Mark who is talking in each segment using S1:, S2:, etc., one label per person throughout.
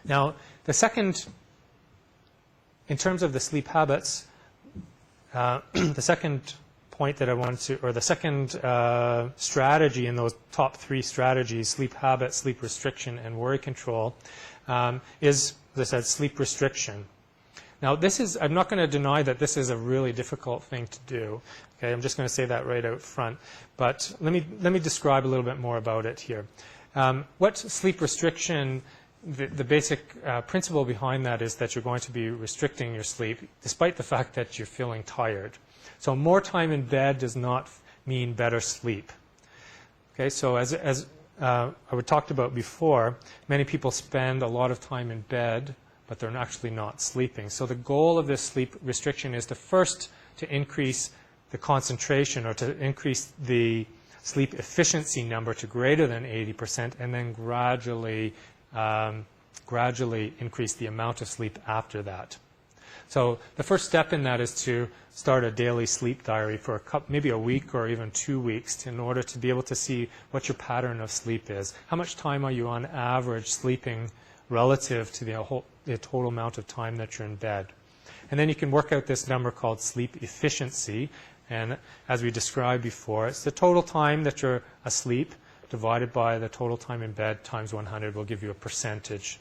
S1: Now, the second, in terms of the sleep habits, the second point that I wanted to, or the second strategy in those top 3 strategies, sleep habit, sleep restriction, and worry control, is, as I said, sleep restriction. Now, this is, I'm not going to deny that this is a really difficult thing to do. Okay, I'm just going to say that right out front. But let me describe a little bit more about it here. What sleep restriction, the basic principle behind that is that you're going to be restricting your sleep despite the fact that you're feeling tired. So more time in bed does not mean better sleep. Okay, so as I talked about before, many people spend a lot of time in bed, but they're actually not sleeping. So the goal of this sleep restriction is to increase the concentration, or to increase the sleep efficiency number to greater than 80%, and then gradually increase the amount of sleep after that. So the first step in that is to start a daily sleep diary for maybe a week or even 2 weeks in order to be able to see what your pattern of sleep is. How much time are you on average sleeping relative to the total amount of time that you're in bed? And then you can work out this number called sleep efficiency. And as we described before, it's the total time that you're asleep divided by the total time in bed times 100 will give you a percentage.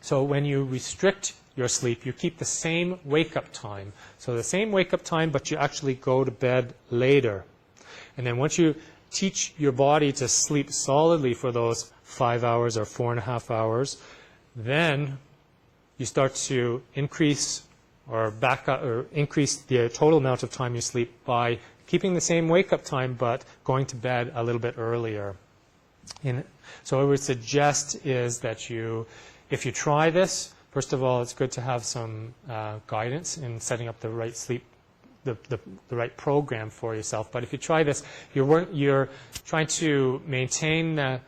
S1: So when you restrict your sleep, you keep the same wake-up time. So the same wake-up time, but you actually go to bed later. And then once you teach your body to sleep solidly for those 5 hours or 4.5 hours, then you start to increase increase the total amount of time you sleep by keeping the same wake-up time but going to bed a little bit earlier. So what I would suggest is that if you try this, first of all, it's good to have some guidance in setting up the right sleep, the right program for yourself. But if you try this, you're trying to maintain that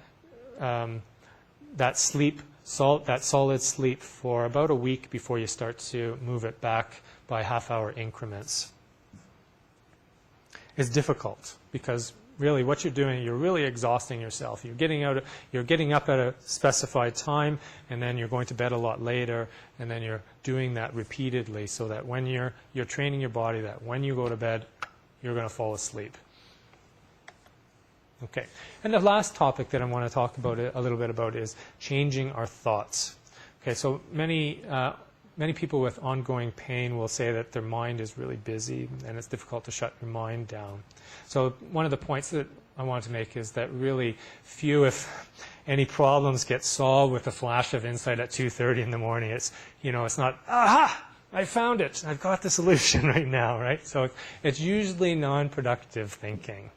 S1: solid sleep for about a week before you start to move it back by half-hour increments. It's difficult because really what you're doing, you're really exhausting yourself. You're getting up at a specified time, and then you're going to bed a lot later, and then you're doing that repeatedly so that when you're training your body that when you go to bed, you're going to fall asleep. Okay, and the last topic that I want to talk about a little bit about is changing our thoughts. Okay, so many people with ongoing pain will say that their mind is really busy and it's difficult to shut your mind down. So one of the points that I want to make is that really few, if any, problems get solved with a flash of insight at 2:30 in the morning. It's not, aha, I found it, I've got the solution right now, right? So it's usually non-productive thinking.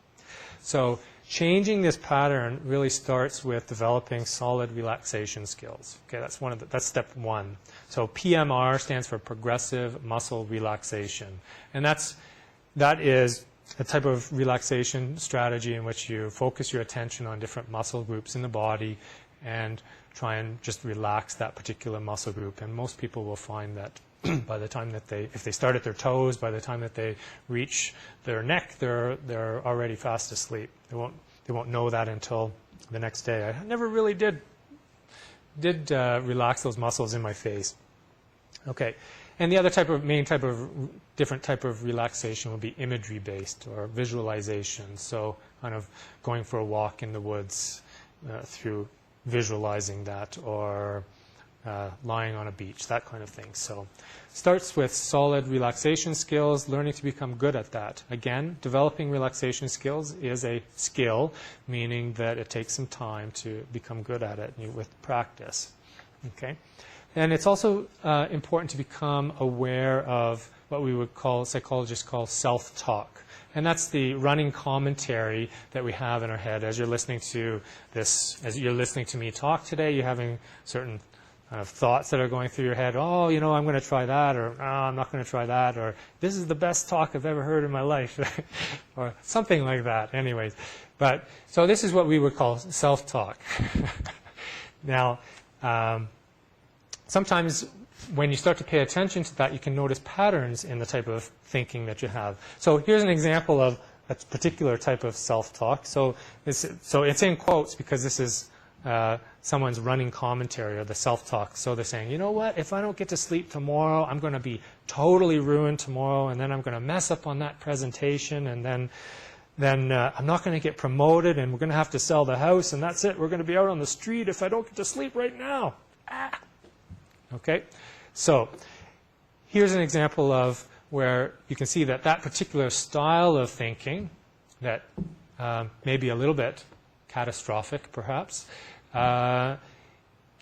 S1: So changing this pattern really starts with developing solid relaxation skills. Okay, that's step 1. So PMR stands for progressive muscle relaxation, and that is a type of relaxation strategy in which you focus your attention on different muscle groups in the body and try and just relax that particular muscle group. And most people will find that by the time that if they start at their toes, by the time that they reach their neck, they're already fast asleep. They won't know that until the next day. I never really did relax those muscles in my face. Okay, and the other different type of relaxation will be imagery based or visualization. So kind of going for a walk in the woods through visualizing that, or lying on a beach, that kind of thing. So starts with solid relaxation skills, learning to become good at that. Again, developing relaxation skills is a skill, meaning that it takes some time to become good at it with practice. Okay, and it's also important to become aware of what we would call, psychologists call, self-talk. And that's the running commentary that we have in our head as you're listening to this, as you're listening to me talk today. You're having certain thoughts that are going through your head. Oh, I'm going to try that, or oh, I'm not going to try that, or this is the best talk I've ever heard in my life, or something like that. Anyways, so this is what we would call self-talk. Now, sometimes when you start to pay attention to that, you can notice patterns in the type of thinking that you have. So here's an example of a particular type of self-talk. So it's in quotes because this is someone's running commentary or the self-talk. So they're saying, you know what, if I don't get to sleep tomorrow, I'm going to be totally ruined tomorrow, and then I'm going to mess up on that presentation, and then I'm not going to get promoted, and we're going to have to sell the house, and that's it. We're going to be out on the street if I don't get to sleep right now. Ah. Okay? So here's an example of where you can see that that particular style of thinking that may be a little bit catastrophic, perhaps,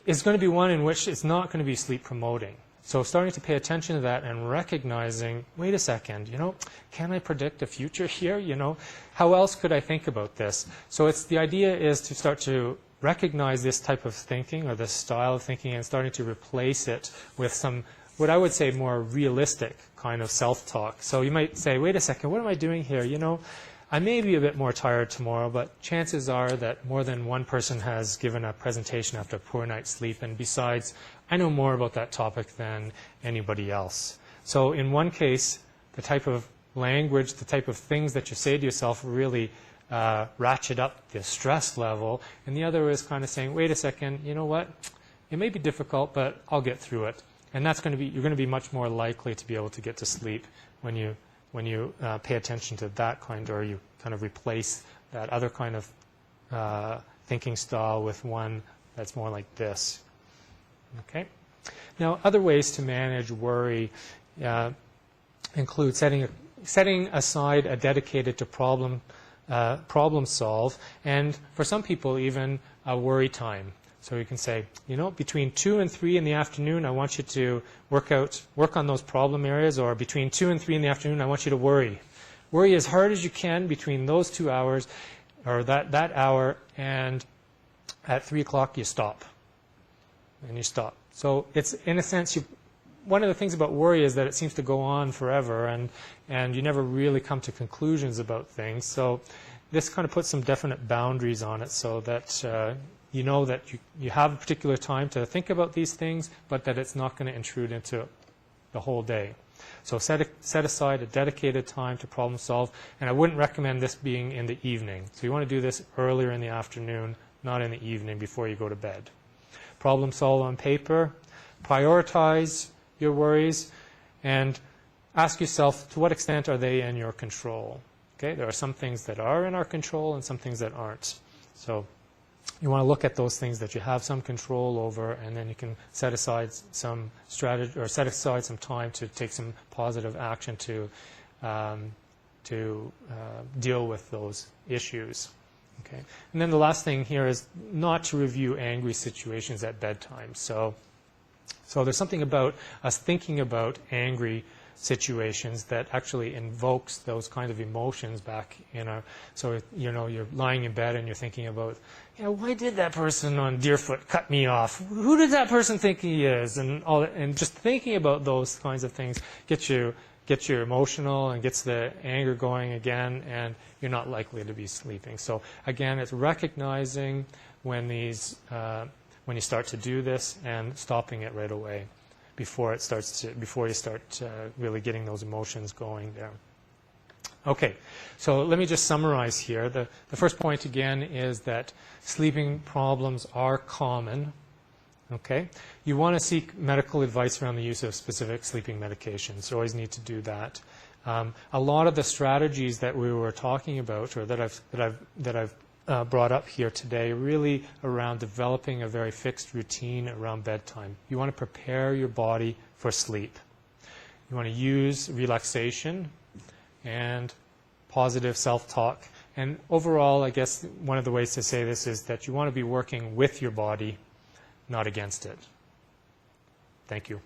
S1: is going to be one in which it's not going to be sleep promoting. So starting to pay attention to that and recognizing, wait a second, you know, can I predict a future here? You know, how else could I think about this? So it's the idea is to start to recognize this type of thinking or this style of thinking and starting to replace it with some, what I would say, more realistic kind of self-talk. So you might say, wait a second, what am I doing here? You know, I may be a bit more tired tomorrow, but chances are that more than one person has given a presentation after a poor night's sleep, and besides, I know more about that topic than anybody else. So in one case, the type of language, the type of things that you say to yourself really ratchet up the stress level, and the other is kind of saying, wait a second, you know what, it may be difficult, but I'll get through it. And that's going to be, you're going to be much more likely to be able to get to sleep when you pay attention to that kind, or you kind of replace that other kind of thinking style with one that's more like this. Okay. Now, other ways to manage worry include setting aside a dedicated to problem solve, and for some people even a worry time. So you can say, you know, between 2 and 3 in the afternoon, I want you to work on those problem areas, or between 2 and 3 in the afternoon, I want you to worry. Worry as hard as you can between those 2 hours, or that hour, and at 3 o'clock you stop. And you stop. So it's, in a sense, one of the things about worry is that it seems to go on forever, and you never really come to conclusions about things. So this kind of puts some definite boundaries on it, so that you know that you have a particular time to think about these things, but that it's not going to intrude into the whole day. So set aside a dedicated time to problem solve, and I wouldn't recommend this being in the evening. So you want to do this earlier in the afternoon, not in the evening before you go to bed. Problem solve on paper, prioritize your worries, and ask yourself, to what extent are they in your control? Okay, there are some things that are in our control and some things that aren't. So you want to look at those things that you have some control over, and then you can set aside some strategy, or set aside some time to take some positive action to deal with those issues. Okay. And then the last thing here is not to review angry situations at bedtime. So there's something about us thinking about angry situations that actually invokes those kind of emotions back in our, so you know, you're lying in bed and you're thinking about, you know, why did that person on Deerfoot cut me off? Who did that person think he is? And all that, and just thinking about those kinds of things gets you emotional and gets the anger going again, and you're not likely to be sleeping. So again, it's recognizing when you start to do this and stopping it right away before you start really getting those emotions going there. Okay, so let me just summarize here. The first point again is that sleeping problems are common. Okay, you want to seek medical advice around the use of specific sleeping medications. You always need to do that. A lot of the strategies that we were talking about, or that I've brought up here today, really around developing a very fixed routine around bedtime. You want to prepare your body for sleep. You want to use relaxation and positive self-talk. And overall, I guess one of the ways to say this is that you want to be working with your body, not against it. Thank you.